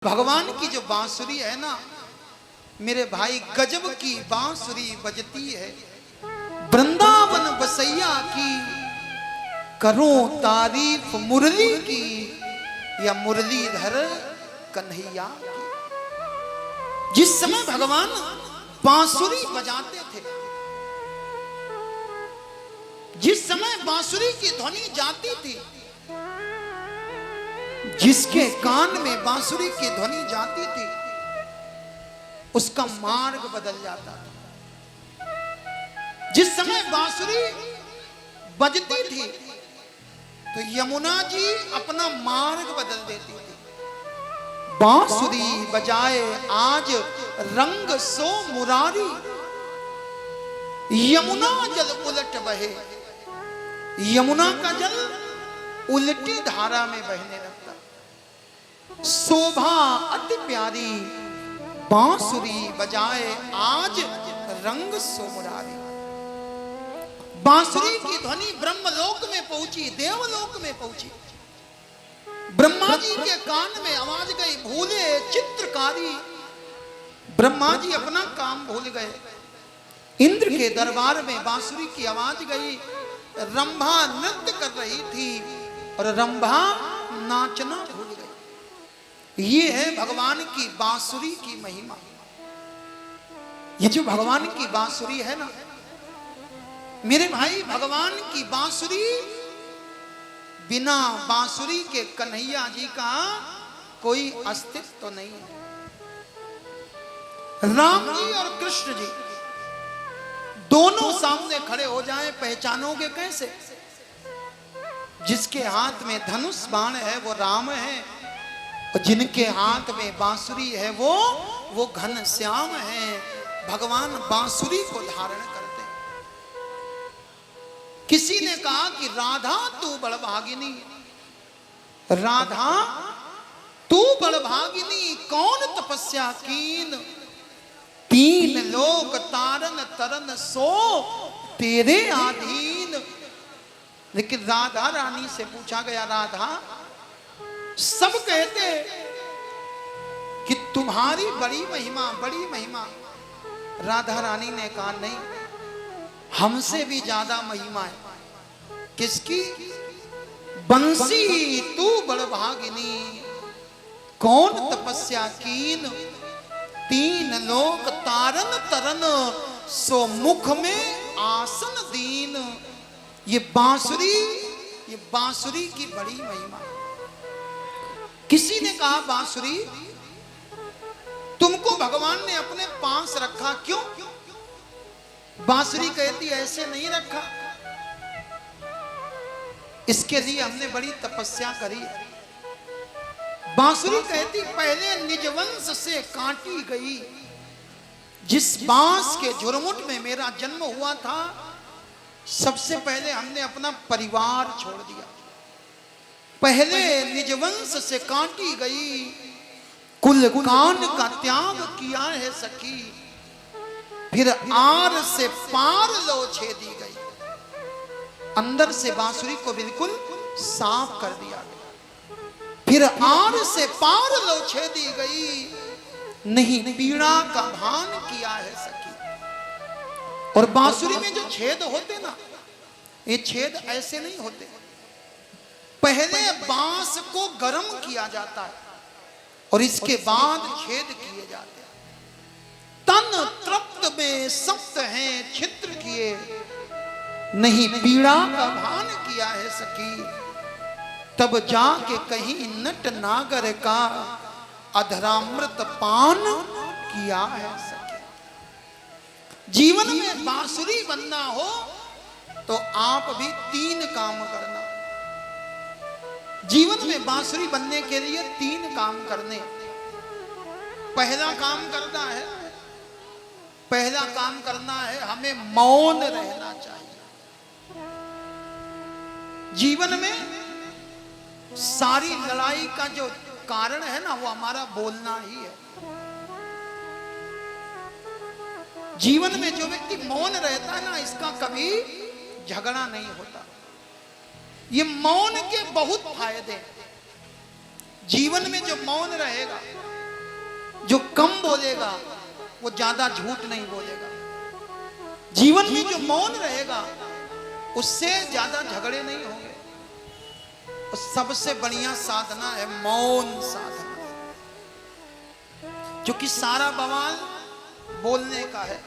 भगवान की जो बांसुरी है ना मेरे भाई, गजब की बांसुरी बजती है। वृंदावन बसैया की करो तारीफ मुरली की, या मुरलीधर कन्हैया की। जिस समय भगवान बांसुरी बजाते थे, जिस समय बांसुरी की ध्वनि जाती थी, जिसके कान में बांसुरी की ध्वनि जाती थी उसका मार्ग बदल जाता था। जिस समय बांसुरी बजती थी तो यमुना जी अपना मार्ग बदल देती थी। बांसुरी बजाए आज रंग सो मुरारी, यमुना जल उलट बहे। यमुना का जल उल्टी धारा में बहने लगता। शोभा अति प्यारी, बांसुरी बजाए आज रंग सो मुरारी। बांसुरी की ध्वनि ब्रह्मलोक में पहुंची, देवलोक में पहुंची। ब्रह्मा जी के कान में आवाज गई, भूले चित्रकारी। ब्रह्मा जी अपना काम भूल गए। इंद्र के दरबार में बांसुरी की आवाज गई। रंभा नृत्य कर रही थी और रंभा नाचना भूल गई। ये है भगवान की बांसुरी की महिमा। ये जो भगवान की बांसुरी है ना मेरे भाई, भगवान की बांसुरी, बिना बांसुरी के कन्हैया जी का कोई अस्तित्व तो नहीं है। राम जी और कृष्ण जी दोनों सामने खड़े हो जाएं, पहचानोगे कैसे? जिसके हाथ में धनुष बाण है वो राम है, और जिनके हाथ में बांसुरी है वो घन श्याम है। भगवान बांसुरी को धारण करते हैं। किसी ने कहा कि राधा तू बड़भागिनी, राधा तू बड़भागिनी, कौन तपस्या कीन, तीन लोक तारन तरन सो तेरे अधीन। लेकिन राधा रानी से पूछा गया, राधा सब कहते कि तुम्हारी बड़ी महिमा, बड़ी महिमा। राधा रानी ने कहा नहीं, हमसे भी ज्यादा महिमा है। किसकी? बंसी तू बड़भागिनी, कौन तपस्या कीन, तीन लोक तारन तरन सो मुख में आसन दीन। ये बांसुरी की बड़ी महिमा है। किसी ने कहा, बांसुरी तुमको भगवान ने अपने पास रखा क्यों? बांसुरी कहती ऐसे नहीं रखा, इसके लिए हमने बड़ी तपस्या करी। बांसुरी कहती पहले निजवंश से काटी गई। जिस बांस के झुरमुट में मेरा जन्म हुआ था, सबसे पहले हमने अपना परिवार छोड़ दिया। पहले निजवंश से काटी गई, कुल कान का त्याग किया है सखी, फिर आर से पार लो छेदी गई। अंदर से बांसुरी को बिल्कुल साफ कर दिया गया। फिर आर से पार लो छेदी गई, नहीं पीड़ा का भान किया है सखी। और बांसुरी में जो छेद होते ना, ये छेद ऐसे नहीं होते। पहले बांस को गर्म किया जाता है और इसके बाद छेद किए जाते हैं। तन तृप्त में सप्त हैं छिद्र किए, नहीं पीड़ा का भान किया है सखी। तब जाके कहीं नट नागर का अधरामृत पान किया है सखी। जीवन में बांसुरी बनना हो तो आप भी तीन काम करना। जीवन में बांसुरी बनने के लिए तीन काम करने। पहला काम करना है हमें मौन रहना चाहिए। जीवन में सारी लड़ाई का जो कारण है ना, वो हमारा बोलना ही है। जीवन में जो व्यक्ति मौन रहता है ना, इसका कभी झगड़ा नहीं होता। ये मौन के बहुत फायदे। जीवन में जो मौन रहेगा जो कम बोलेगा वो ज्यादा झूठ नहीं बोलेगा। जीवन में जो मौन रहेगा उससे ज्यादा झगड़े नहीं होंगे। और सबसे बढ़िया साधना है मौन साधना, क्योंकि सारा बवाल बोलने का है।